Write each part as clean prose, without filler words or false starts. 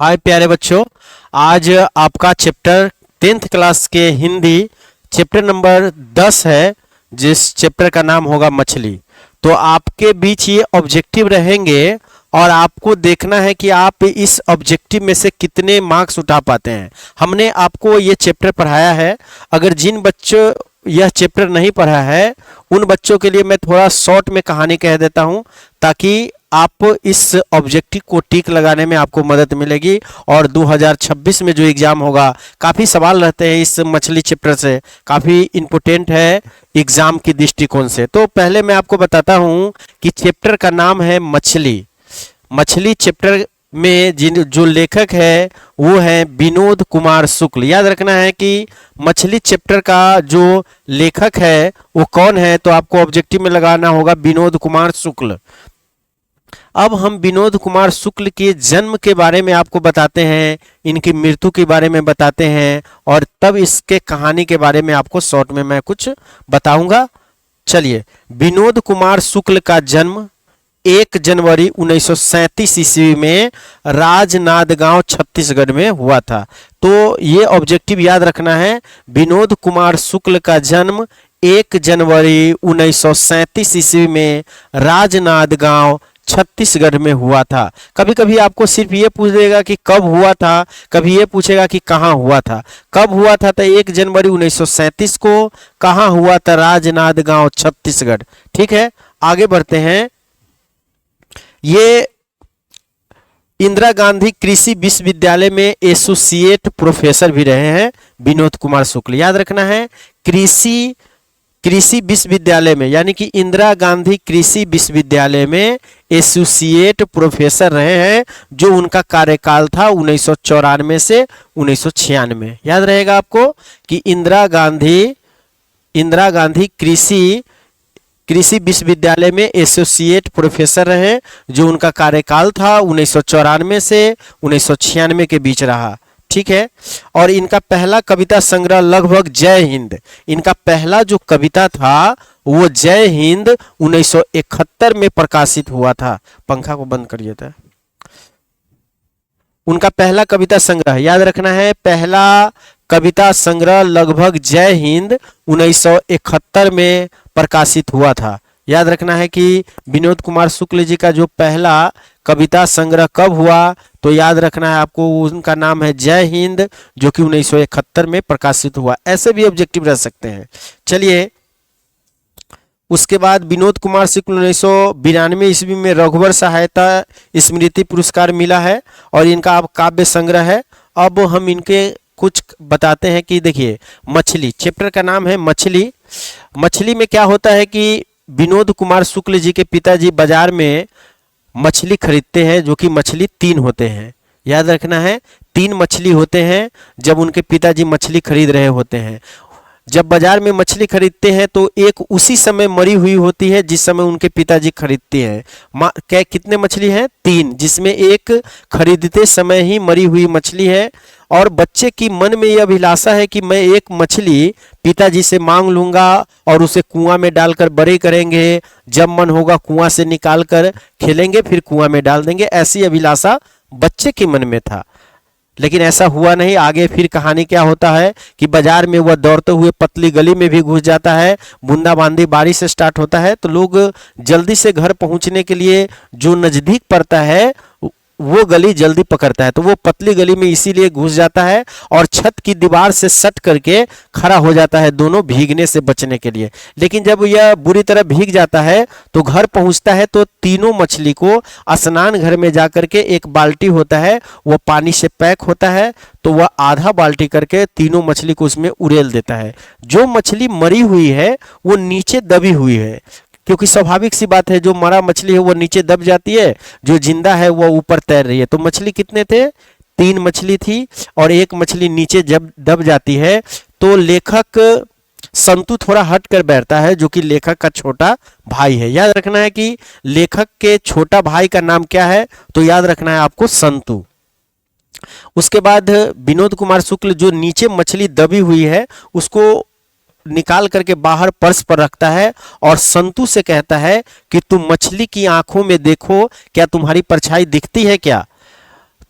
हाय प्यारे बच्चों, आज आपका चैप्टर 10th क्लास के हिंदी चैप्टर नंबर 10 है, जिस चैप्टर का नाम होगा मछली। तो आपके बीच ये ऑब्जेक्टिव रहेंगे और आपको देखना है कि आप इस ऑब्जेक्टिव में से कितने मार्क्स उठा पाते हैं। हमने आपको ये चैप्टर पढ़ाया है। अगर जिन बच्चों यह चैप्टर नहीं पढ़ा है उन बच्चों के लिए मैं थोड़ा शॉर्ट में कहानी कह देता हूँ, ताकि आप इस ऑब्जेक्टिव को टिक लगाने में आपको मदद मिलेगी। और 2026 में जो एग्जाम होगा, काफ़ी सवाल रहते हैं इस मछली चैप्टर से, काफ़ी इम्पोर्टेंट है एग्जाम की दृष्टिकोण से। तो पहले मैं आपको बताता हूँ कि चैप्टर का नाम है मछली। मछली चैप्टर में जो लेखक है वो है विनोद कुमार शुक्ल। याद रखना है कि मछली चैप्टर का जो लेखक है वो कौन है, तो आपको ऑब्जेक्टिव में लगाना होगा विनोद कुमार शुक्ल। अब हम विनोद कुमार शुक्ल के जन्म के बारे में आपको बताते हैं, इनकी मृत्यु के बारे में बताते हैं, और तब इसके कहानी के बारे में आपको शॉर्ट में मैं कुछ बताऊंगा। चलिए, विनोद कुमार शुक्ल का जन्म 1 जनवरी 1937 ईस्वी में राजनांदगांव छत्तीसगढ़ में हुआ था। तो ये ऑब्जेक्टिव याद रखना है, विनोद कुमार शुक्ल का जन्म 1 जनवरी 1937 ईस्वी में राजनांदगांव छत्तीसगढ़ में हुआ था। कभी कभी आपको सिर्फ ये पूछ देगा कि कब हुआ था, कभी ये पूछेगा कि कहाँ हुआ था। कब हुआ था तो 1 जनवरी 1937 को। कहाँ हुआ था? राजनांदगांव छत्तीसगढ़। ठीक है, आगे बढ़ते हैं। ये इंदिरा गांधी कृषि विश्वविद्यालय में एसोसिएट प्रोफेसर भी रहे हैं विनोद कुमार शुक्ल। याद रखना है, कृषि विश्वविद्यालय में, यानी कि इंदिरा गांधी कृषि विश्वविद्यालय में एसोसिएट प्रोफेसर रहे हैं, जो उनका कार्यकाल था 1994 से 1996। याद रहेगा आपको कि इंदिरा गांधी कृषि विश्वविद्यालय में एसोसिएट प्रोफेसर रहे, जो उनका कार्यकाल था 1994 से 1996 के बीच रहा। ठीक है, और इनका पहला कविता संग्रह लगभग जय हिंद, इनका पहला जो कविता था वो जय हिंद 1971 में प्रकाशित हुआ था। पंखा को बंद करिए था। उनका पहला कविता संग्रह, याद रखना है, पहला कविता संग्रह लगभग जय हिंद 1971 में प्रकाशित हुआ था। याद रखना है कि विनोद कुमार शुक्ल जी का जो पहला कविता संग्रह कब हुआ, तो याद रखना है आपको, उनका नाम है जय हिंद, जो कि 1971 में प्रकाशित हुआ। ऐसे भी ऑब्जेक्टिव रह सकते हैं। चलिए, उसके बाद विनोद कुमार शुक्ल 1992 ईस्वी में रघुवर सहायता स्मृति पुरस्कार मिला है, और इनका अब काव्य संग्रह है। अब हम इनके कुछ बताते हैं कि देखिए, मछली चैप्टर का नाम है मछली। मछली में क्या होता है कि विनोद कुमार शुक्ल जी के पिताजी बाजार में मछली खरीदते हैं, जो कि मछली 3 होते हैं। याद रखना है, 3 मछली होते हैं जब उनके पिताजी मछली खरीद रहे होते हैं। जब बाजार में मछली खरीदते हैं तो एक उसी समय मरी हुई होती है जिस समय उनके पिताजी खरीदते हैं। क्या कितने मछली हैं? 3, जिसमें एक खरीदते समय ही मरी हुई मछली है। और बच्चे की मन में यह अभिलाषा है कि मैं एक मछली पिताजी से मांग लूंगा और उसे कुआं में डालकर बड़े करेंगे, जब मन होगा कुआं से निकाल कर खेलेंगे, फिर कुआं में डाल देंगे। ऐसी अभिलाषा बच्चे के मन में था, लेकिन ऐसा हुआ नहीं। आगे फिर कहानी क्या होता है कि बाजार में वह दौड़ते हुए पतली गली में भी घुस जाता है। बूंदाबांदी बारिश स्टार्ट होता है, तो लोग जल्दी से घर पहुंचने के लिए जो नजदीक पड़ता है वो गली जल्दी पकड़ता है, तो वो पतली गली में इसीलिए घुस जाता है और छत की दीवार से सट करके खड़ा हो जाता है, दोनों भीगने से बचने के लिए। लेकिन जब यह बुरी तरह भीग जाता है तो घर पहुंचता है, तो तीनों मछली को स्नान घर में जाकर के, एक बाल्टी होता है वो पानी से पैक होता है, तो वह आधा बाल्टी करके तीनों मछली को उसमें उड़ेल देता है। जो मछली मरी हुई है वो नीचे दबी हुई है, क्योंकि स्वाभाविक सी बात है, जो मरा मछली है वो नीचे दब जाती है, जो जिंदा है वो ऊपर तैर रही है। तो मछली कितने थे? 3 मछली थी, और एक मछली नीचे जब दब जाती है तो लेखक संतु थोड़ा हट कर बैठता है, जो कि लेखक का छोटा भाई है। याद रखना है कि लेखक के छोटा भाई का नाम क्या है, तो याद रखना है आपको संतु। उसके बाद विनोद कुमार शुक्ल जो नीचे मछली दबी हुई है उसको निकाल करके बाहर पर्स पर रखता है और संतु से कहता है कि तुम मछली की आंखों में देखो, क्या तुम्हारी परछाई दिखती है क्या?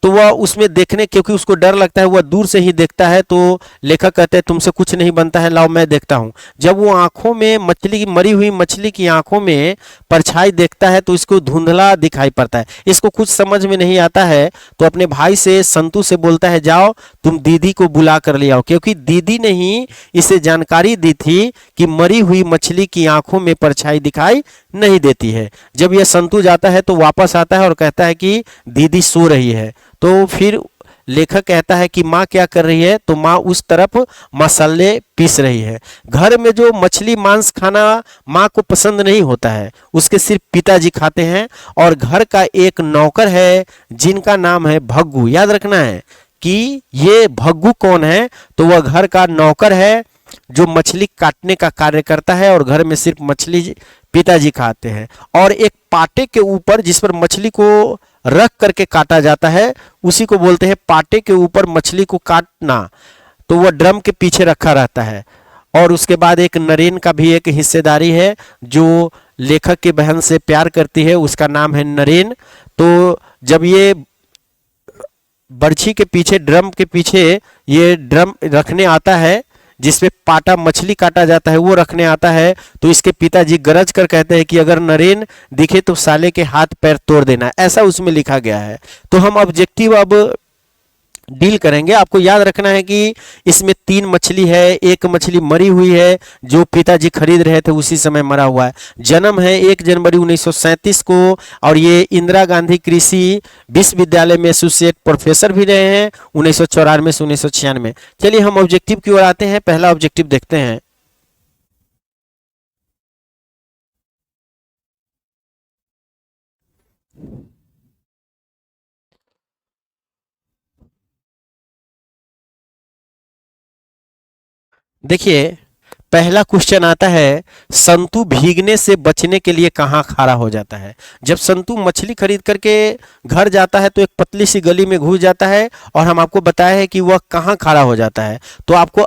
तो वह उसमें देखने, क्योंकि उसको डर लगता है, वह दूर से ही देखता है। तो लेखक कहते हैं तुमसे कुछ नहीं बनता है, लाओ मैं देखता हूँ। जब वो आंखों में मछली की, मरी हुई मछली की आंखों में परछाई देखता है तो इसको धुंधला दिखाई पड़ता है, इसको कुछ समझ में नहीं आता है। तो अपने भाई से, संतू से बोलता है जाओ तुम दीदी को बुला कर ले आओ, क्योंकि दीदी ने ही इसे जानकारी दी थी कि मरी हुई मछली की आंखों में परछाई दिखाई नहीं देती है। जब यह संतू जाता है तो वापस आता है और कहता है कि दीदी सो रही है। तो फिर लेखक कहता है कि माँ क्या कर रही है, तो माँ उस तरफ मसाले पीस रही है। घर में जो मछली मांस खाना माँ को पसंद नहीं होता है, उसके सिर्फ पिताजी खाते हैं। और घर का एक नौकर है जिनका नाम है भग्गू। याद रखना है कि ये भग्गू कौन है, तो वह घर का नौकर है जो मछली काटने का कार्य करता है, और घर में सिर्फ मछली पिताजी खाते हैं। और एक पाटे के ऊपर जिस पर मछली को रख करके काटा जाता है, उसी को बोलते हैं पाटे के ऊपर मछली को काटना। तो वह ड्रम के पीछे रखा रहता है। और उसके बाद एक नरेन का भी एक हिस्सेदारी है जो लेखक की बहन से प्यार करती है, उसका नाम है नरेन। तो जब ये बर्छी के पीछे, ड्रम के पीछे ये ड्रम रखने आता है जिसपे पाटा मछली काटा जाता है, वो रखने आता है, तो इसके पिताजी गरज कर कहते हैं कि अगर नरेन दिखे तो साले के हाथ पैर तोड़ देना। ऐसा उसमें लिखा गया है। तो हम ऑब्जेक्टिव अब डील करेंगे। आपको याद रखना है कि इसमें 3 मछली है, एक मछली मरी हुई है जो पिताजी खरीद रहे थे, उसी समय मरा हुआ है। जन्म है 1 जनवरी 1937 को, और ये इंदिरा गांधी कृषि विश्वविद्यालय में एसोसिएट प्रोफेसर भी रहे हैं 1994 से 1996। चलिए हम ऑब्जेक्टिव की ओर आते हैं। पहला ऑब्जेक्टिव देखते हैं। देखिए पहला क्वेश्चन आता है, संतु भीगने से बचने के लिए कहाँ खड़ा हो जाता है। जब संतु मछली खरीद करके घर जाता है तो एक पतली सी गली में घुस जाता है, और हम आपको बताया है कि वह कहाँ खड़ा हो जाता है। तो आपको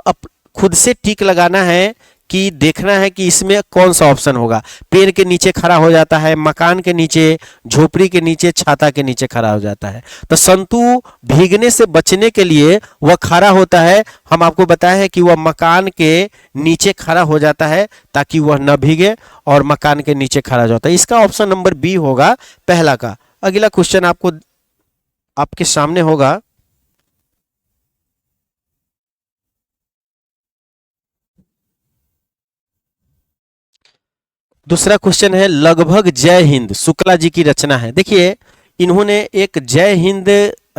खुद से टिक लगाना है कि देखना है कि इसमें कौन सा ऑप्शन होगा। पेड़ के नीचे खड़ा हो जाता है, मकान के नीचे, झोपड़ी के नीचे, छाता के नीचे खड़ा हो जाता है। तो संतु भीगने से बचने के लिए वह खड़ा होता है। हम आपको बताया है कि वह मकान के नीचे खड़ा हो जाता है ताकि वह न भीगे, और मकान के नीचे खड़ा हो जाता है। इसका ऑप्शन नंबर बी होगा पहला का। अगला क्वेश्चन आपको आपके सामने होगा। दूसरा क्वेश्चन है, लगभग जय हिंद शुक्ला जी की रचना है। देखिए इन्होंने एक जय हिंद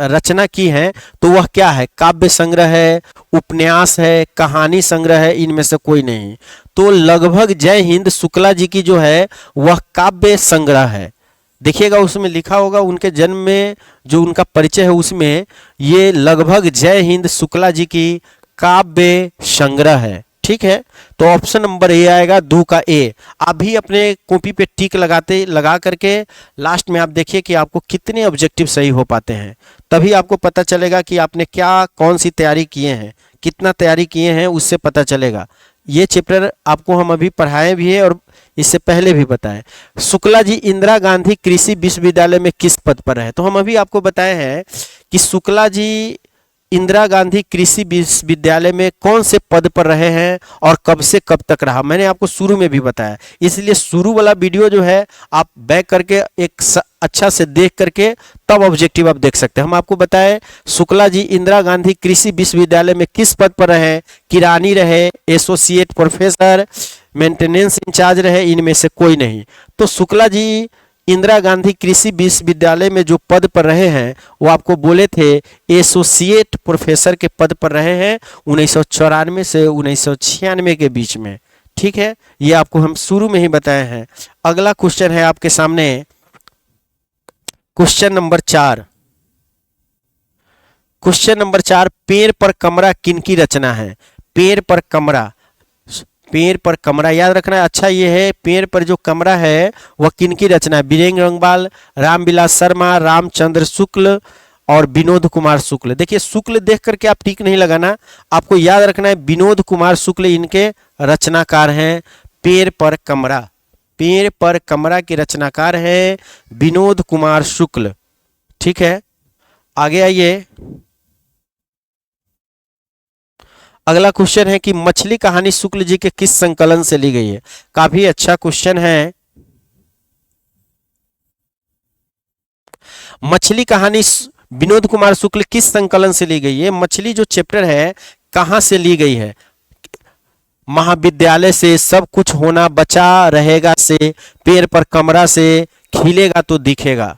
रचना की है, तो वह क्या है? काव्य संग्रह है, उपन्यास है, कहानी संग्रह है, इनमें से कोई नहीं। तो लगभग जय हिंद शुक्ला जी की जो है वह काव्य संग्रह है। देखिएगा उसमें लिखा होगा उनके जन्म में जो उनका परिचय है, उसमें ये लगभग जय हिंद शुक्ला जी की काव्य संग्रह है। ठीक है, तो ऑप्शन नंबर ए आएगा, दो का ए। आप भी अपने कॉपी पे टिक लगा करके लास्ट में आप देखिए कि आपको कितने ऑब्जेक्टिव सही हो पाते हैं। तभी आपको पता चलेगा कि आपने क्या, कौन सी तैयारी किए हैं, कितना तैयारी किए हैं, उससे पता चलेगा। ये चैप्टर आपको हम अभी पढ़ाए भी है और इससे पहले भी बताएं। शुक्ला जी इंदिरा गांधी कृषि विश्वविद्यालय में किस पद पर है? तो हम अभी आपको बताए हैं कि शुक्ला जी इंदिरा गांधी कृषि विश्वविद्यालय में कौन से पद पर रहे हैं और कब से कब तक रहा, मैंने आपको शुरू में भी बताया। इसलिए शुरू वाला वीडियो जो है आप बैक करके एक अच्छा से देख करके तब ऑब्जेक्टिव आप देख सकते हैं। हम आपको बताएं शुक्ला जी इंदिरा गांधी कृषि विश्वविद्यालय में किस पद पर रहे? किरानी रहे, एसोसिएट प्रोफेसर, मेंटेनेंस इंचार्ज रहे, इनमें से कोई नहीं। तो शुक्ला जी इंदिरा गांधी कृषि विश्वविद्यालय में जो पद पर रहे हैं वो आपको बोले थे एसोसिएट प्रोफेसर के पद पर रहे हैं 1994 से 1996 के बीच में। ठीक है, ये आपको हम शुरू में ही बताए हैं। अगला क्वेश्चन है आपके सामने, क्वेश्चन नंबर 4। क्वेश्चन नंबर 4, पेड़ पर कमरा किनकी रचना है? पेड़ पर कमरा, पेड़ पर कमरा याद रखना है। अच्छा ये है, पेड़ पर जो कमरा है वह किनकी रचना है? बीरेंद्र रंगपाल, रामविलास शर्मा, रामचंद्र शुक्ल और विनोद कुमार शुक्ल। देखिए शुक्ल देख करके आप टिक नहीं लगाना, आपको याद रखना है विनोद कुमार शुक्ल इनके रचनाकार हैं। पेड़ पर कमरा, पेड़ पर कमरा के रचनाकार हैं विनोद कुमार शुक्ल। ठीक है, आगे आइए। अगला क्वेश्चन है कि मछली कहानी शुक्ल जी के किस संकलन से ली गई है। काफी अच्छा क्वेश्चन है। मछली कहानी विनोद कुमार शुक्ल किस संकलन से ली गई है। मछली जो चैप्टर है कहां से ली गई है। महाविद्यालय से, सब कुछ होना बचा रहेगा से, पेड़ पर कमरा से, खिलेगा तो दिखेगा,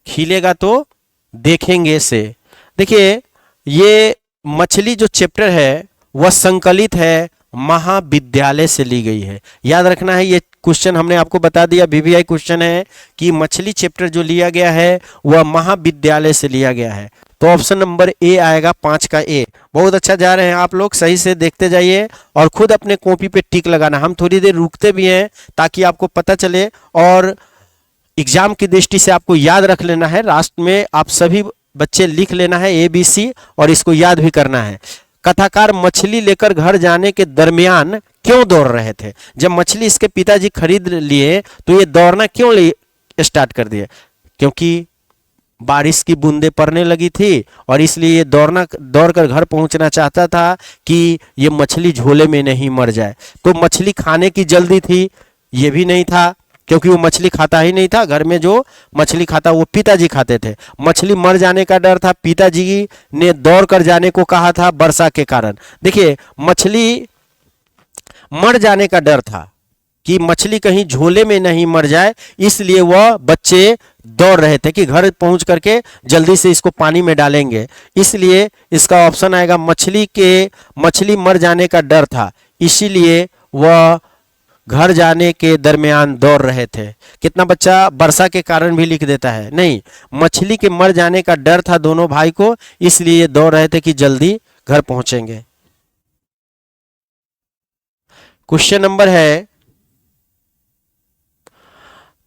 खिलेगा तो देखेंगे से। देखिए ये मछली जो चैप्टर है वह संकलित है, महाविद्यालय से ली गई है। याद रखना है, ये क्वेश्चन हमने आपको बता दिया, वीवीआई क्वेश्चन है कि मछली चैप्टर जो लिया गया है वह महाविद्यालय से लिया गया है। तो ऑप्शन नंबर ए आएगा, 5 का ए। बहुत अच्छा जा रहे हैं आप लोग, सही से देखते जाइए और खुद अपने कॉपी पे टिक लगाना। हम थोड़ी देर रुकते भी हैं ताकि आपको पता चले और एग्जाम की दृष्टि से आपको याद रख लेना है। लास्ट में आप सभी बच्चे लिख लेना है ABC और इसको याद भी करना है। कथाकार मछली लेकर घर जाने के दरमियान क्यों दौड़ रहे थे। जब मछली इसके पिताजी खरीद लिए तो ये दौड़ना क्यों स्टार्ट कर दिए। क्योंकि बारिश की बूंदें पड़ने लगी थी और इसलिए ये दौड़कर घर पहुंचना चाहता था कि ये मछली झोले में नहीं मर जाए। तो मछली खाने की जल्दी थी, ये भी नहीं था क्योंकि वो मछली खाता ही नहीं था। घर में जो मछली खाता वो पिताजी खाते थे। मछली मर जाने का डर था, पिताजी ने दौड़ कर जाने को कहा था वर्षा के कारण। देखिए मछली मर जाने का डर था कि मछली कहीं झोले में नहीं मर जाए, इसलिए वह बच्चे दौड़ रहे थे कि घर पहुंच करके जल्दी से इसको पानी में डालेंगे। इसलिए इसका ऑप्शन आएगा मछली मर जाने का डर था, इसीलिए वह घर जाने के दरमियान दौड़ रहे थे। कितना बच्चा वर्षा के कारण भी लिख देता है, नहीं, मछली के मर जाने का डर था दोनों भाई को, इसलिए दौड़ रहे थे कि जल्दी घर पहुंचेंगे। क्वेश्चन नंबर है,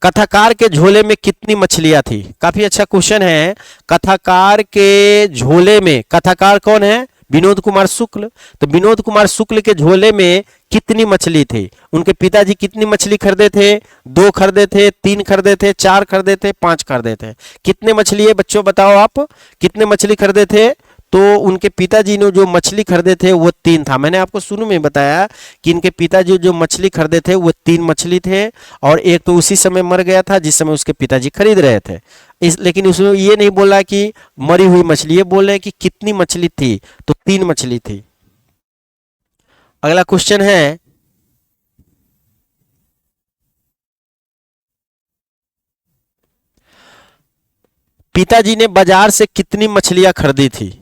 कथाकार के झोले में कितनी मछलियां थी। काफी अच्छा क्वेश्चन है। कथाकार के झोले में, कथाकार कौन है, विनोद कुमार शुक्ल। तो विनोद कुमार शुक्ल के झोले में कितनी मछली थी। उनके पिताजी कितनी मछली खरीदे थे, 2 खरीदे थे, 3 खरीदे थे, 4 खरीदे थे, 5 खरीदे थे। कितने मछली है बच्चों, बताओ आप कितने मछली खरीदे थे। तो उनके पिताजी ने जो मछली खरीदे थे वो 3 था। मैंने आपको शुरू में बताया कि इनके पिताजी जो मछली खरीदे थे वो 3 मछली थे और एक तो उसी समय मर गया था जिस समय उसके पिताजी खरीद रहे थे। लेकिन उसमें ये नहीं बोला कि मरी हुई मछली, ये बोल रहे कि कितनी मछली थी, तो 3 मछली थी। अगला क्वेश्चन है, पिताजी ने बाजार से कितनी मछलियां खरीदी थी।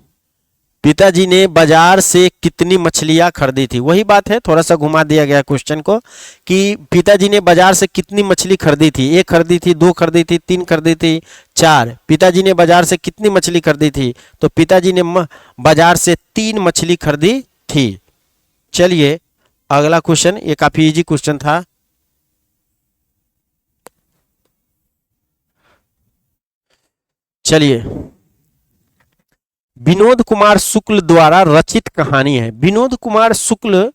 पिताजी ने बाजार से कितनी मछलियां खरीदी थी। वही बात है, थोड़ा सा घुमा दिया गया क्वेश्चन को कि पिताजी ने बाजार से कितनी मछली खरीदी थी। 1 खरीदी थी, 2 खरीदी थी, 3 खरीदी थी, 4। पिताजी ने बाजार से कितनी मछली खरीदी थी, तो पिताजी ने बाजार से 3 मछली खरीदी थी। चलिए अगला क्वेश्चन, ये काफी इजी क्वेश्चन था। चलिए, विनोद कुमार शुक्ल द्वारा रचित कहानी है। विनोद कुमार शुक्ल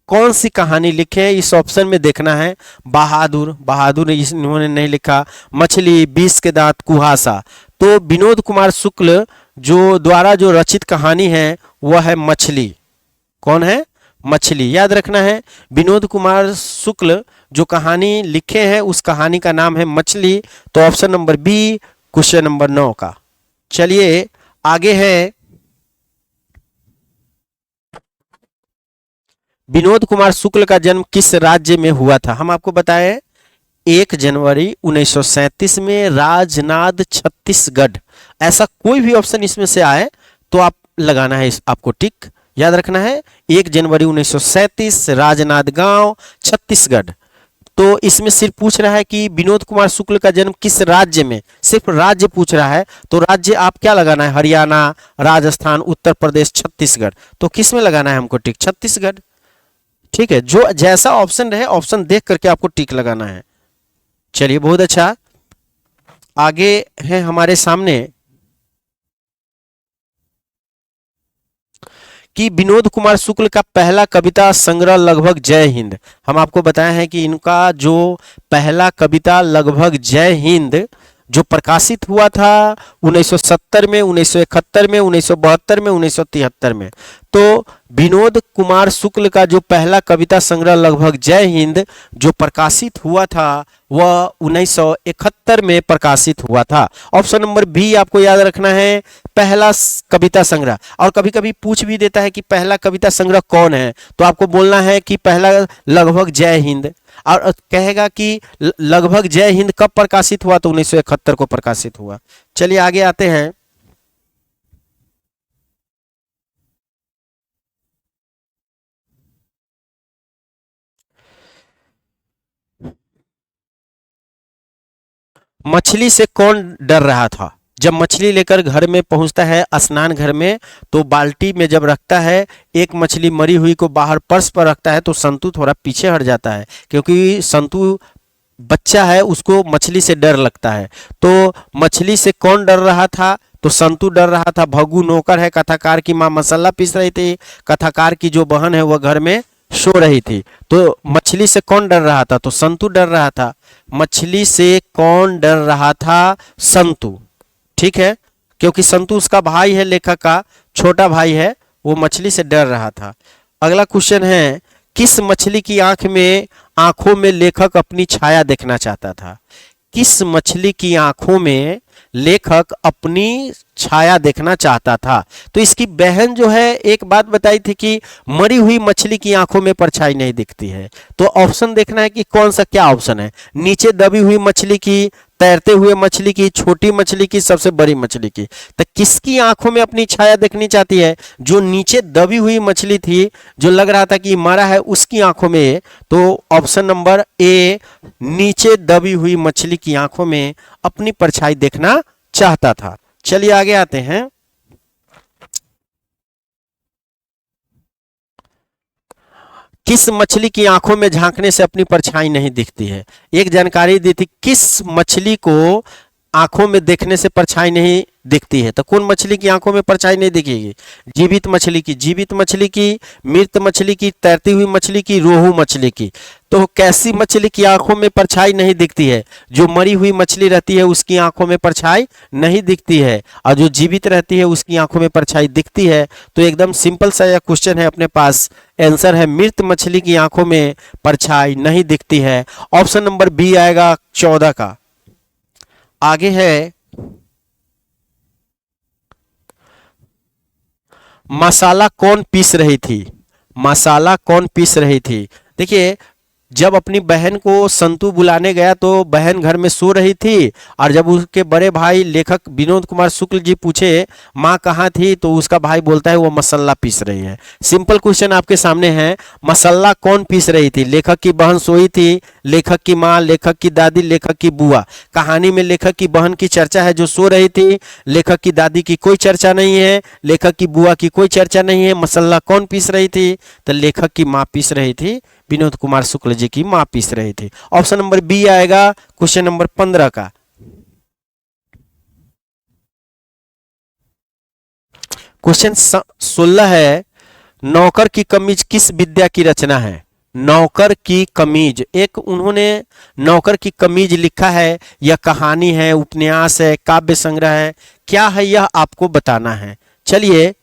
कौन सी कहानी लिखे, इस ऑप्शन में देखना है। बहादुर इन्होंने नहीं लिखा। मछली, 20 के दांत, कुहासा। तो विनोद कुमार शुक्ल जो द्वारा जो रचित कहानी है वह है मछली। कौन है, मछली। याद रखना है, विनोद कुमार शुक्ल जो कहानी लिखे हैं उस कहानी का नाम है मछली। तो option number B question number 9 का। चलिए आगे है, विनोद कुमार शुक्ल का जन्म किस राज्य में हुआ था। हम आपको बताएं 1 जनवरी 1937 में, राजनाद, छत्तीसगढ़। ऐसा कोई भी ऑप्शन इसमें से आए तो आप लगाना है, आपको टिक याद रखना है। 1 जनवरी 1937, राजनाद गांव, छत्तीसगढ़। तो इसमें सिर्फ पूछ रहा है कि विनोद कुमार शुक्ल का जन्म किस राज्य में, सिर्फ राज्य पूछ रहा है। तो राज्य आप क्या लगाना है, हरियाणा, राजस्थान, उत्तर प्रदेश, छत्तीसगढ़। तो किस में लगाना है हमको टिक, छत्तीसगढ़। ठीक है, जो जैसा ऑप्शन रहे ऑप्शन देख करके आपको टिक लगाना है। चलिए बहुत अच्छा, आगे है हमारे सामने कि विनोद कुमार शुक्ल का पहला कविता संग्रह लगभग जय हिंद। हम आपको बताए हैं कि इनका जो पहला कविता लगभग जय हिंद जो प्रकाशित हुआ था 1970 में, 1971 में, 1972 में, 1973 में। तो विनोद कुमार शुक्ल का जो पहला कविता संग्रह लगभग जय हिंद जो प्रकाशित हुआ था वह 1971 में प्रकाशित हुआ था। ऑप्शन नंबर बी आपको याद रखना है, पहला कविता संग्रह। और कभी कभी पूछ भी देता है कि पहला कविता संग्रह कौन है, तो आपको बोलना है कि पहला लगभग जय हिंद, और कहेगा कि लगभग जय हिंद कब प्रकाशित हुआ, तो 1971 को प्रकाशित हुआ। चलिए आगे आते हैं। मछली से कौन डर रहा था? जब मछली लेकर घर में पहुंचता है स्नान घर में, तो बाल्टी में जब रखता है, एक मछली मरी हुई को बाहर पर्स पर रखता है, तो संतू थोड़ा पीछे हट जाता है, क्योंकि संतू बच्चा है, उसको मछली से डर लगता है। तो मछली से कौन डर रहा था? तो संतू डर रहा था। भगू नौकर है, कथाकार की माँ मसाला पीस रही थी, कथाकार की जो बहन है वह घर में सो रही थी। तो मछली से कौन डर रहा था? तो संतू डर रहा था। मछली से कौन डर रहा था? संतू। ठीक है, क्योंकि संतू उसका भाई है, लेखक का छोटा भाई है, वो मछली से डर रहा था। अगला क्वेश्चन है, किस मछली की आंखों में लेखक अपनी छाया देखना चाहता था? किस मछली की आंखों में लेखक अपनी छाया देखना चाहता था? तो इसकी बहन जो है एक बात बताई थी कि मरी हुई मछली की आंखों में परछाई नहीं दिखती है। तो ऑप्शन देखना है कि कौन सा, क्या ऑप्शन है, नीचे दबी हुई मछली की, तैरते हुए मछली की, छोटी मछली की, सबसे बड़ी मछली की। तो किसकी आंखों में अपनी छाया देखनी चाहती है? जो नीचे दबी हुई मछली थी, जो लग रहा था कि मरा है, उसकी आंखों में। तो ऑप्शन नंबर ए, नीचे दबी हुई मछली की आंखों में अपनी परछाई देखना चाहता था। चलिए आगे आते हैं। किस मछली की आंखों में झांकने से अपनी परछाई नहीं दिखती है? एक जानकारी दी थी, किस मछली को आंखों में देखने से परछाई नहीं दिखती है, तो कौन मछली की आंखों में परछाई नहीं दिखेगी? जीवित मछली की, जीवित मछली की, मृत मछली की, तैरती हुई मछली की, रोहू मछली की। तो कैसी मछली की आंखों में परछाई नहीं दिखती है? जो मरी हुई मछली रहती है उसकी आंखों में परछाई नहीं दिखती है, और जो जीवित रहती है उसकी आंखों में परछाई दिखती है। तो एकदम सिंपल सा यह क्वेश्चन है अपने पास, आंसर है मृत मछली की आंखों में परछाई नहीं दिखती है। ऑप्शन नंबर बी आएगा 14 का। आगे है, मसाला कौन पीस रही थी? मसाला कौन पीस रही थी? देखिए, जब अपनी बहन को संतू बुलाने गया तो बहन घर में सो रही थी, और जब उसके बड़े भाई लेखक विनोद कुमार शुक्ल जी पूछे माँ कहाँ थी, तो उसका भाई बोलता है वो मसाला पीस रही है। सिंपल क्वेश्चन आपके सामने है, मसाला कौन पीस रही थी? लेखक की बहन सोई थी, लेखक की माँ, लेखक की दादी, लेखक की बुआ। कहानी में लेखक की बहन की चर्चा है जो सो रही थी, लेखक की दादी की कोई चर्चा नहीं है, लेखक की बुआ की कोई चर्चा नहीं है। मसाला कौन पीस रही थी? तो लेखक की माँ पीस रही थी, विनोद कुमार शुक्ल जी की मां पीस रही थी। ऑप्शन नंबर बी आएगा क्वेश्चन नंबर 15 का। क्वेश्चन 16 है, नौकर की कमीज किस विद्या की रचना है? नौकर की कमीज, एक उन्होंने नौकर की कमीज लिखा है, यह कहानी है, उपन्यास है, काव्य संग्रह है, क्या है यह आपको बताना है। चलिए,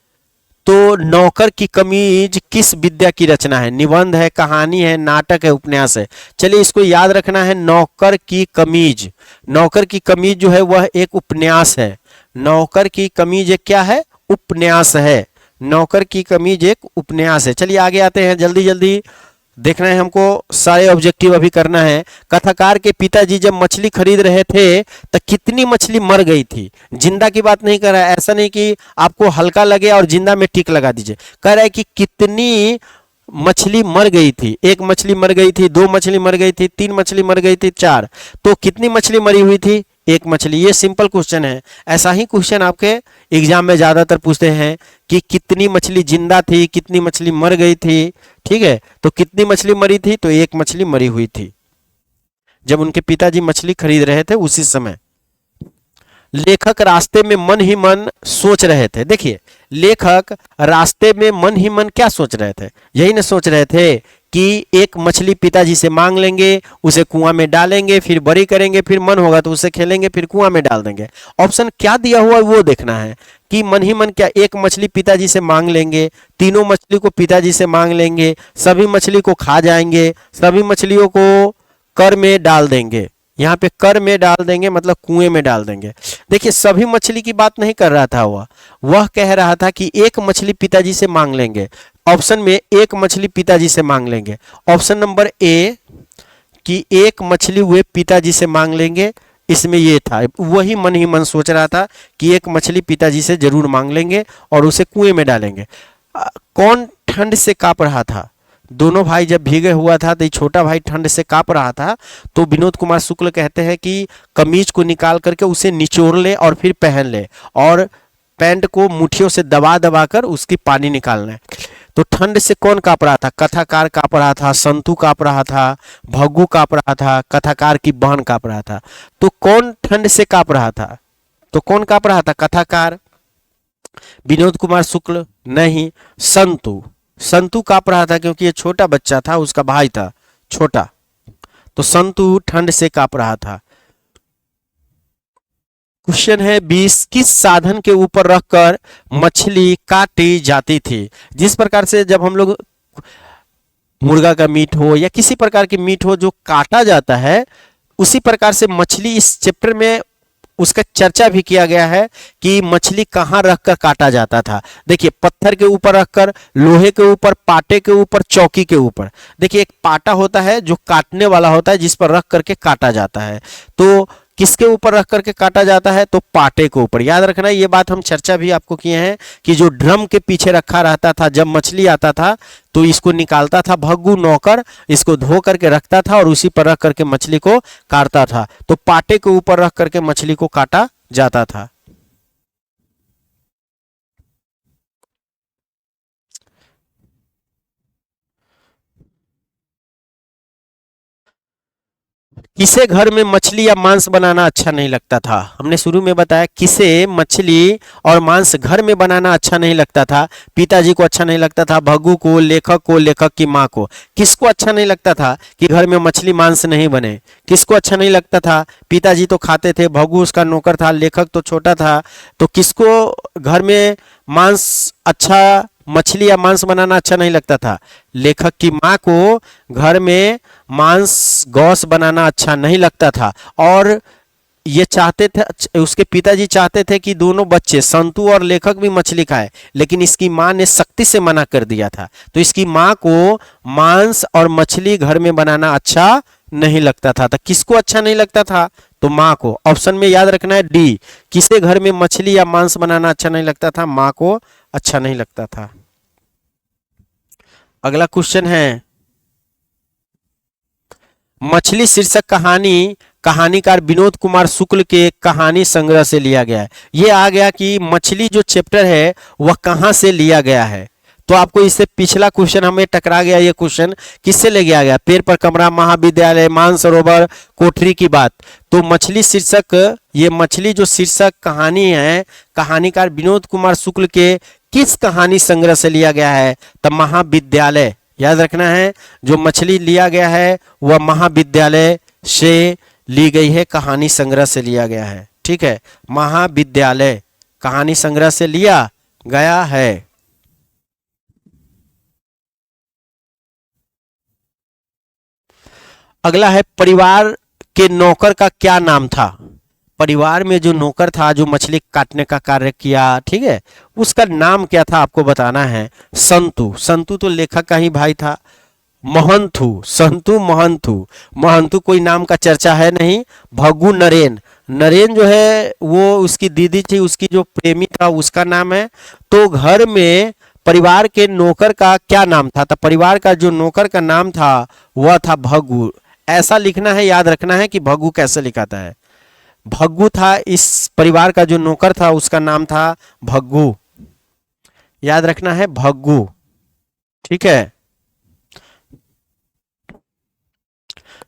तो नौकर की कमीज किस विद्या की रचना है? निबंध है, कहानी है, नाटक है, उपन्यास है। चलिए इसको याद रखना है, नौकर की कमीज। नौकर की कमीज जो है वह एक उपन्यास है। नौकर की कमीज एक क्या है? उपन्यास है। नौकर की कमीज एक उपन्यास है। चलिए आगे आते हैं, जल्दी जल्दी देखना है हमको, सारे ऑब्जेक्टिव अभी करना है। कथाकार के पिताजी जब मछली खरीद रहे थे तो कितनी मछली मर गई थी? जिंदा की बात नहीं कर रहा है, ऐसा नहीं कि आपको हल्का लगे और जिंदा में टिक लगा दीजिए, कह रहा है कि कितनी मछली मर गई थी। एक मछली मर गई थी, दो मछली मर गई थी, तीन मछली मर गई थी, चार। तो कितनी मछली मरी हुई थी? एक मछली। ये सिंपल क्वेश्चन है। ऐसा ही क्वेश्चन आपके एग्जाम में ज्यादातर पूछते हैं कि कितनी मछली जिंदा थी, कितनी मछली मर गई थी। ठीक है, तो कितनी मछली मरी थी? तो एक मछली मरी हुई थी जब उनके पिताजी मछली खरीद रहे थे उसी समय। लेखक रास्ते में मन ही मन सोच रहे थे। देखिए, लेखक रास्ते में मन ही मन क्या सोच रहे थे? यही ना सोच रहे थे कि एक मछली पिताजी से मांग लेंगे, उसे कुआं में डालेंगे, फिर बड़ी करेंगे, फिर मन होगा तो उसे खेलेंगे, फिर कुआं में डाल देंगे। ऑप्शन क्या दिया हुआ है वो देखना है कि मन ही मन क्या एक मछली पिताजी से मांग लेंगे, तीनों मछली को पिताजी से मांग लेंगे, सभी मछली को खा जाएंगे, सभी मछलियों को कर में डाल देंगे। यहाँ पे कर में डाल देंगे मतलब कुएं में डाल देंगे। देखिए सभी मछली की बात नहीं कर रहा था, वह कह रहा था कि एक मछली पिताजी से मांग लेंगे। ऑप्शन में एक मछली पिताजी से मांग लेंगे। ऑप्शन नंबर ए कि एक मछली वे पिताजी से मांग लेंगे, इसमें ये था, वही मन ही मन सोच रहा था कि एक मछली पिताजी से जरूर मांग लेंगे और उसे कुएं में डालेंगे। कौन ठंड से कांप रहा था? दोनों भाई जब भीगे हुआ था तो छोटा भाई ठंड से कांप रहा था, तो विनोद कुमार शुक्ल कहते हैं कि कमीज को निकाल करके उसे निचोड़ ले और फिर पहन ले और पैंट को मुट्ठियों से दबा दबा कर उसकी पानी निकालना है। तो ठंड से कौन कांप रहा था? कथाकार कांप रहा था, संतू कांप रहा था, भग्गू कांप रहा था, कथाकार की बहन कांप रहा था। तो कौन ठंड से कांप रहा था? तो कौन कांप रहा था? कथाकार? विनोद कुमार शुक्ल? नहीं, संतू। संतू कांप रहा था क्योंकि ये छोटा बच्चा था, उसका भाई था छोटा, तो संतू ठंड से कांप रहा था। क्वेश्चन है 20, किस साधन के ऊपर रखकर मछली काटी जाती थी? जिस प्रकार से जब हम लोग मुर्गा का मीट हो या किसी प्रकार की मीट हो जो काटा जाता है, उसी प्रकार से मछली इस चैप्टर में उसका चर्चा भी किया गया है कि मछली कहाँ रखकर काटा जाता था। देखिए पत्थर के ऊपर रखकर, लोहे के ऊपर, पाटे के ऊपर, चौकी के ऊपर। देखिए एक पाटा होता है जो काटने वाला होता है जिस पर रख करके काटा जाता है, तो किसके ऊपर रख करके काटा जाता है? तो पाटे के ऊपर। याद रखना ये बात हम चर्चा भी आपको किए हैं कि जो ड्रम के पीछे रखा रहता था, जब मछली आता था तो इसको निकालता था भग्गू नौकर, इसको धो करके रखता था और उसी पर रख करके मछली को काटता था। तो पाटे के ऊपर रख करके मछली को काटा जाता था। किसे घर में मछली या मांस बनाना अच्छा नहीं लगता था? हमने शुरू में बताया किसे मछली और मांस घर में बनाना अच्छा नहीं लगता था। पिताजी को अच्छा नहीं लगता था, भग्गू को, लेखक को, लेखक की माँ को। किसको अच्छा नहीं लगता था कि घर में मछली मांस नहीं बने? किसको अच्छा नहीं लगता था? पिताजी तो खाते थे, भग्गू उसका नौकर था, लेखक तो छोटा था, तो किसको घर में मांस अच्छा, मछली या मांस बनाना अच्छा नहीं लगता था? लेखक की माँ को घर में मांस गौस बनाना अच्छा नहीं लगता था और ये चाहते थे, उसके पिताजी चाहते थे कि दोनों बच्चे संतू और लेखक भी मछली खाए, लेकिन इसकी माँ ने सख्ती से मना कर दिया था। तो इसकी माँ को मांस और मछली घर में बनाना अच्छा नहीं लगता था। तो किसको अच्छा नहीं लगता था? तो माँ को। ऑप्शन में याद रखना है डी, किसे घर में मछली या मांस बनाना अच्छा नहीं लगता था? माँ को अच्छा नहीं लगता था। अगला क्वेश्चन है, मछली शीर्षक कहानी कहानीकार विनोद कुमार शुक्ल के कहानी संग्रह से लिया गया है। ये आ गया कि मछली जो चैप्टर है वह कहाँ से लिया गया है। तो आपको इससे पिछला क्वेश्चन हमें टकरा गया, ये क्वेश्चन किससे ले गया गया? पेड़ पर कमरा, महाविद्यालय, मानसरोवर, कोठरी की बात। तो मछली शीर्षक, ये मछली जो शीर्षक कहानी है कहानीकार विनोद कुमार शुक्ल के किस कहानी संग्रह से लिया गया है? तो महाविद्यालय। याद रखना है जो मछली लिया गया है वह महाविद्यालय से ली गई है, कहानी संग्रह से लिया गया है। ठीक है, महाविद्यालय कहानी संग्रह से लिया गया है। अगला है, परिवार के नौकर का क्या नाम था? परिवार में जो नौकर था जो मछली काटने का कार्य किया, ठीक है, उसका नाम क्या था आपको बताना है। संतू। संतू तो लेखक का ही भाई था। महंतु, संतू महंतु। महंतु कोई नाम का चर्चा है नहीं। भग्गू नरेन। नरेन जो है वो उसकी दीदी थी, उसकी जो प्रेमी था उसका नाम है। तो घर में परिवार के नौकर का क्या नाम था? तो परिवार का जो नौकर का नाम था वह था भग्गू। ऐसा लिखना है, याद रखना है कि भग्गू कैसे लिखाता है। भग्गू था, इस परिवार का जो नौकर था उसका नाम था भग्गू। याद रखना है भग्गू। ठीक है,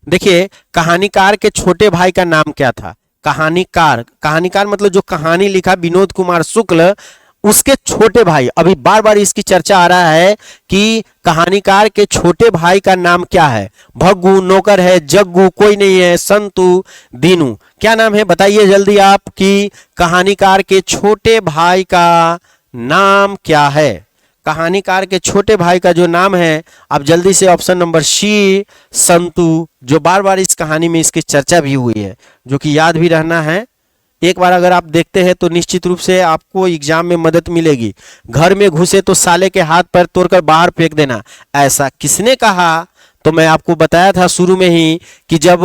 देखिए कहानीकार के छोटे भाई का नाम क्या था? कहानीकार, कहानीकार मतलब जो कहानी लिखा विनोद कुमार शुक्ल, उसके छोटे भाई, अभी बार बार इसकी चर्चा आ रहा है कि कहानीकार के छोटे भाई का नाम क्या है। भग्गू, नौकर है, जग्गू, कोई नहीं है, संतू, दीनू, क्या नाम है बताइए जल्दी आप कि कहानीकार के छोटे भाई का नाम क्या है। कहानीकार के छोटे भाई का जो नाम है, आप जल्दी से ऑप्शन नंबर सी, संतू, जो बार बार इस कहानी में इसकी चर्चा भी हुई है, जो कि याद भी रहना है। एक बार अगर आप देखते हैं तो निश्चित रूप से आपको एग्जाम में मदद मिलेगी। घर में घुसे तो साले के हाथ पैर तोड़कर बाहर फेंक देना, ऐसा किसने कहा? तो मैं आपको बताया था शुरू में ही कि जब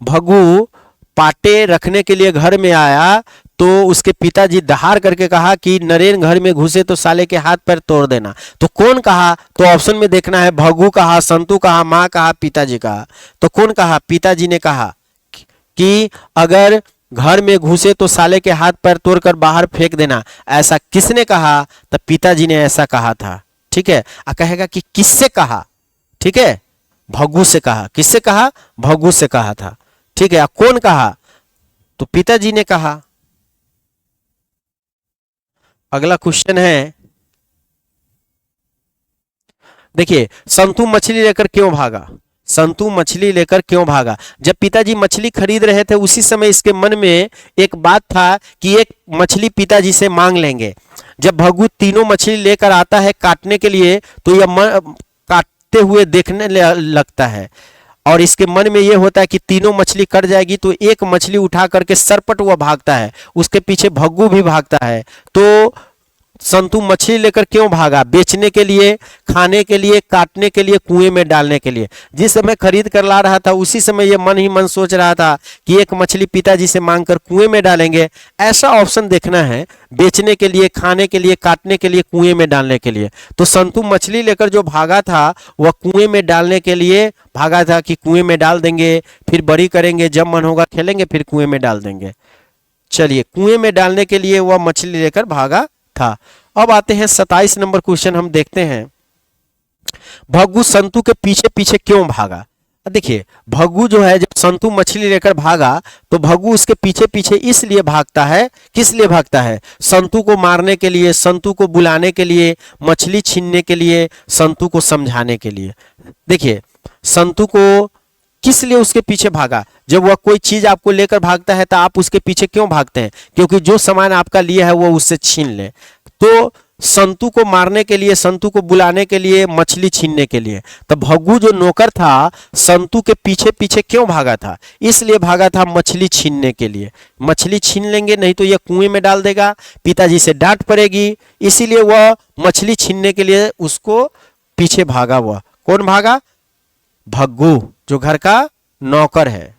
भग्गू पाटे रखने के लिए घर में आया तो उसके पिताजी दहाड़ करके कहा कि नरेन घर में घुसे तो साले के हाथ पैर तोड़ देना। तो कौन कहा? तो ऑप्शन में देखना है, भग्गू कहा, संतू कहा, माँ कहा, पिताजी कहा। तो कौन कहा? पिताजी ने कहा कि अगर घर में घुसे तो साले के हाथ पैर तोड़कर बाहर फेंक देना। ऐसा किसने कहा? तो पिताजी ने ऐसा कहा था। ठीक है, कहेगा कि किससे कहा? ठीक है, भग्गू से कहा। किससे कहा? भग्गू से कहा था। ठीक है, कौन कहा? तो पिताजी ने कहा। अगला क्वेश्चन है, देखिए, संतू मछली लेकर क्यों भागा? संतू मछली लेकर क्यों भागा? जब पिताजी मछली खरीद रहे थे उसी समय इसके मन में एक बात था कि एक मछली पिताजी से मांग लेंगे। जब भग्गू तीनों मछली लेकर आता है काटने के लिए तो यह काटते हुए देखने लगता है और इसके मन में यह होता है कि तीनों मछली कट जाएगी तो एक मछली उठा करके सरपट हुआ भागता है, उसके पीछे भग्गू भी भागता है। तो संतू मछली लेकर क्यों भागा? बेचने के लिए, खाने के लिए, काटने के लिए, कुएं में डालने के लिए। जिस समय खरीद कर ला रहा था उसी समय ये मन ही मन सोच रहा था कि एक मछली पिताजी से मांगकर कुएं में डालेंगे। ऐसा ऑप्शन देखना है, बेचने के लिए, खाने के लिए, काटने के लिए, कुएं में डालने के लिए। तो संतू मछली लेकर जो भागा था वह कुएं में डालने के लिए भागा था कि कुएं में डाल देंगे, फिर बड़ी करेंगे, जब मन होगा खेलेंगे, फिर कुएं में डाल देंगे। चलिए, कुएं में डालने के लिए वह मछली लेकर भागा था। अब आते हैं 27 नंबर क्वेश्चन, हम देखते हैं भग्गू संतू के पीछे पीछे क्यों भागा। देखिए, भग्गू जो है जब संतू मछली लेकर भागा तो भग्गू उसके पीछे पीछे इसलिए भागता है, किस लिए भागता है? संतू को मारने के लिए, संतू को बुलाने के लिए, मछली छीनने के लिए, संतू को समझाने के लिए। देखिए, संतू को किस लिए उसके पीछे भागा? जब वह कोई चीज आपको लेकर भागता है तो आप उसके पीछे क्यों भागते हैं? क्योंकि जो सामान आपका लिया है वो उससे छीन ले। तो संतू को मारने के लिए, संतू को बुलाने के लिए, मछली छीनने के लिए। तो भग्गू जो नौकर था संतू के पीछे पीछे क्यों भागा था? इसलिए भागा था मछली छीनने के लिए। मछली छीन लेंगे नहीं तो यह कुएं में डाल देगा, पिताजी से डांट पड़ेगी, इसीलिए वह मछली छीनने के लिए उसको पीछे भागा। वह कौन भागा? भग्गू, जो घर का नौकर है।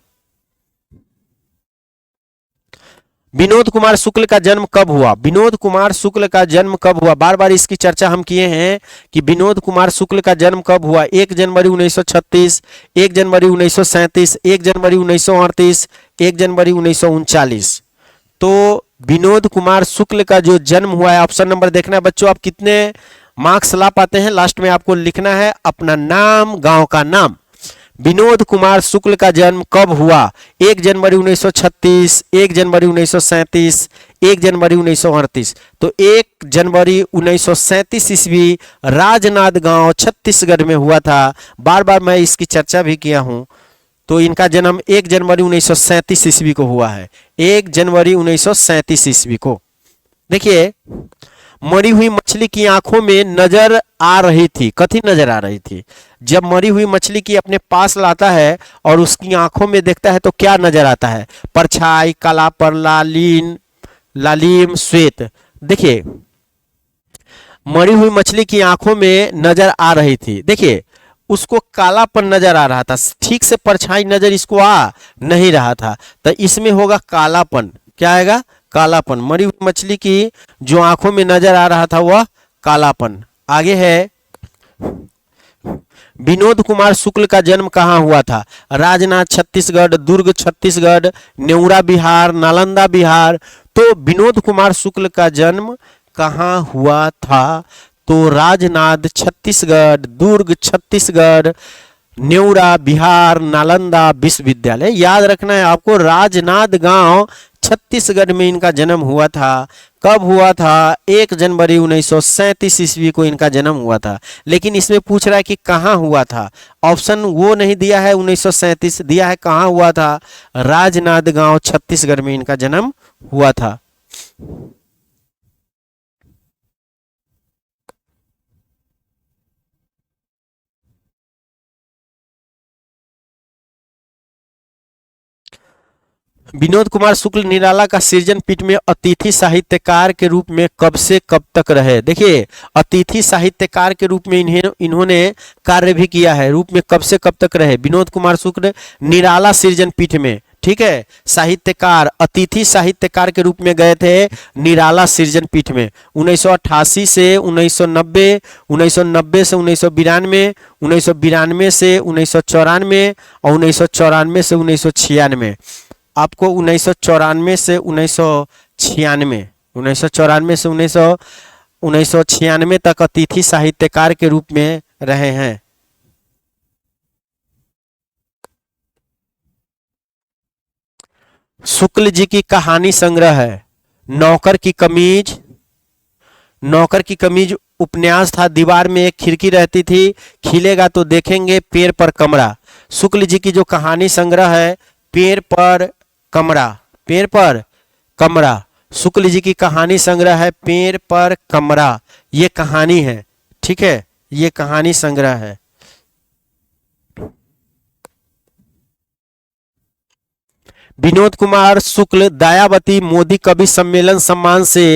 विनोद कुमार शुक्ल का जन्म कब हुआ? विनोद कुमार शुक्ल का जन्म कब हुआ? बार बार इसकी चर्चा हम किए हैं कि विनोद कुमार शुक्ल का जन्म कब हुआ। 1 जनवरी 1936, 1 जनवरी 1937, 1 जनवरी 1938, 1 जनवरी 1939। तो विनोद कुमार शुक्ल का जो जन्म हुआ है, ऑप्शन नंबर देखना है बच्चों। आप कितने मार्क्स ला पाते हैं लास्ट में आपको लिखना है अपना नाम, गांव का नाम। विनोद कुमार शुक्ल का जन्म कब हुआ? 1 जनवरी 1936, 1 जनवरी 1937, 1 जनवरी 1938। तो 1 जनवरी 1937 ईस्वी राजनांद गांव छत्तीसगढ़ में हुआ था। बार बार मैं इसकी चर्चा भी किया हूं। तो इनका जन्म 1 जनवरी 1937 ईस्वी को हुआ है। 1 जनवरी 1937 ईस्वी को। देखिए, मरी हुई मछली की आंखों में नजर आ रही थी। कथी नजर आ रही थी? जब मरी हुई मछली की अपने पास लाता है और उसकी आंखों में देखता है तो क्या नजर आता है? परछाई, कालापन, लालिम, श्वेत। देखिए, मरी हुई मछली की आंखों में नजर आ रही थी। देखिए, उसको कालापन नजर आ रहा था, ठीक से परछाई नजर इसको आ नहीं रहा था, तो इसमें होगा कालापन। क्या आएगा? कालापन। मरी हुई मछली की जो आंखों में नजर आ रहा था वह कालापन। आगे है, विनोद कुमार शुक्ल का जन्म कहाँ हुआ था? राजनांद छत्तीसगढ़, दुर्ग छत्तीसगढ़, नेउरा बिहार, नालंदा बिहार। तो विनोद कुमार शुक्ल का जन्म कहाँ हुआ था? तो राजनांद छत्तीसगढ़, दुर्ग छत्तीसगढ़, नेउरा बिहार, नालंदा विश्वविद्यालय। याद रखना है आपको, राजनांद गांव छत्तीसगढ़ में इनका जन्म हुआ था। कब हुआ था? 1 जनवरी 1937 ईस्वी को इनका जन्म हुआ था। लेकिन इसमें पूछ रहा है कि कहाँ हुआ था। ऑप्शन वो नहीं दिया है 1937, दिया है कहाँ हुआ था। राजनांदगांव छत्तीसगढ़ में इनका जन्म हुआ था। विनोद कुमार शुक्ल निराला का सृजन पीठ में अतिथि साहित्यकार के रूप में कब से कब तक रहे। देखिए, अतिथि साहित्यकार के रूप में इन्होंने कार्य भी किया है। रूप में कब से कब तक रहे विनोद कुमार शुक्ल निराला सृजन पीठ में, ठीक है। साहित्यकार, अतिथि साहित्यकार के रूप में गए थे निराला सृजन पीठ में 1988 से 1990, 1990 से 1992, 1992 से 1994 और 1994 से 1996। आपको 1994 से 1996, 1994 से 1996 तक अतिथि साहित्यकार के रूप में रहे हैं। शुक्ल जी की कहानी संग्रह है नौकर की कमीज। नौकर की कमीज उपन्यास था। दीवार में एक खिड़की रहती थी, खिलेगा तो देखेंगे पेड़ पर कमरा। शुक्ल जी की जो कहानी संग्रह है पेड़ पर कमरा, पेड़ पर कमरा। शुक्ल जी की कहानी संग्रह है पेड़ पर कमरा। ये कहानी है, ठीक है, ये कहानी संग्रह है। विनोद कुमार शुक्ल दयावती मोदी कवि सम्मेलन सम्मान से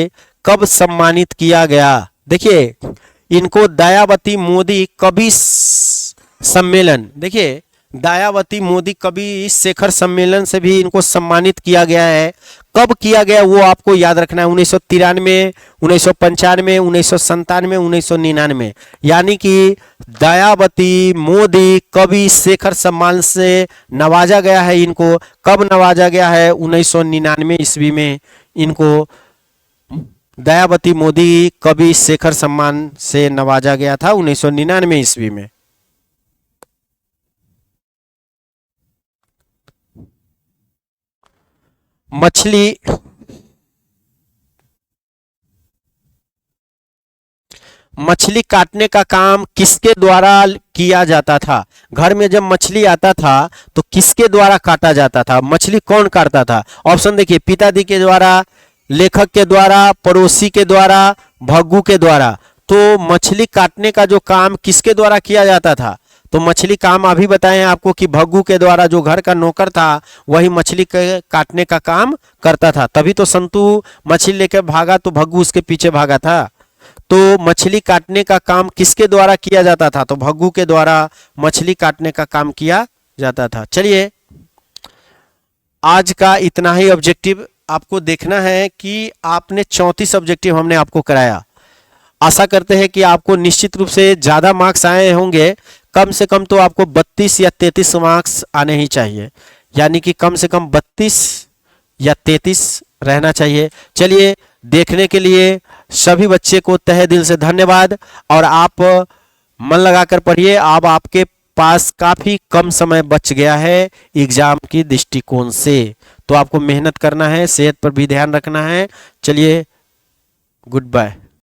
कब सम्मानित किया गया। देखिए, इनको दयावती मोदी कवि सम्मेलन, देखिए दयावती मोदी कवि शेखर सम्मेलन से भी इनको सम्मानित किया गया है। कब किया गया वो आपको याद रखना है। 1993, 1995, 1997, 1999, यानी कि दयावती मोदी कवि शेखर सम्मान से नवाजा गया है। इनको कब नवाजा गया है? 1999 ईस्वी में इनको दयावती मोदी कवि शेखर सम्मान से नवाजा गया था 1999 ईस्वी में। मछली मछली काटने का काम किसके द्वारा किया जाता था? घर में जब मछली आता था तो किसके द्वारा काटा जाता था? मछली कौन काटता था? ऑप्शन देखिए, पिताजी के द्वारा, लेखक के द्वारा, पड़ोसी के द्वारा, भग्गू के द्वारा। तो मछली काटने का जो काम किसके द्वारा किया जाता था? तो मछली काम अभी बताएं आपको कि भग्गू के द्वारा, जो घर का नौकर था वही मछली के काटने का काम करता था। तभी तो संतू मछली लेकर भागा तो भग्गू उसके पीछे भागा था। तो मछली काटने का काम किसके द्वारा किया जाता था? तो भग्गू के द्वारा मछली काटने का काम किया जाता था। चलिए, आज का इतना ही ऑब्जेक्टिव आपको देखना है कि आपने 34 ऑब्जेक्टिव हमने आपको कराया। आशा करते हैं कि आपको निश्चित रूप से ज़्यादा मार्क्स आए होंगे। कम से कम तो आपको 32 या 33 मार्क्स आने ही चाहिए, यानी कि कम से कम 32 या 33 रहना चाहिए। चलिए, देखने के लिए सभी बच्चे को तहे दिल से धन्यवाद। और आप मन लगाकर पढ़िए। अब आपके पास काफ़ी कम समय बच गया है एग्जाम की दृष्टिकोण से, तो आपको मेहनत करना है, सेहत पर भी ध्यान रखना है। चलिए, गुड बाय।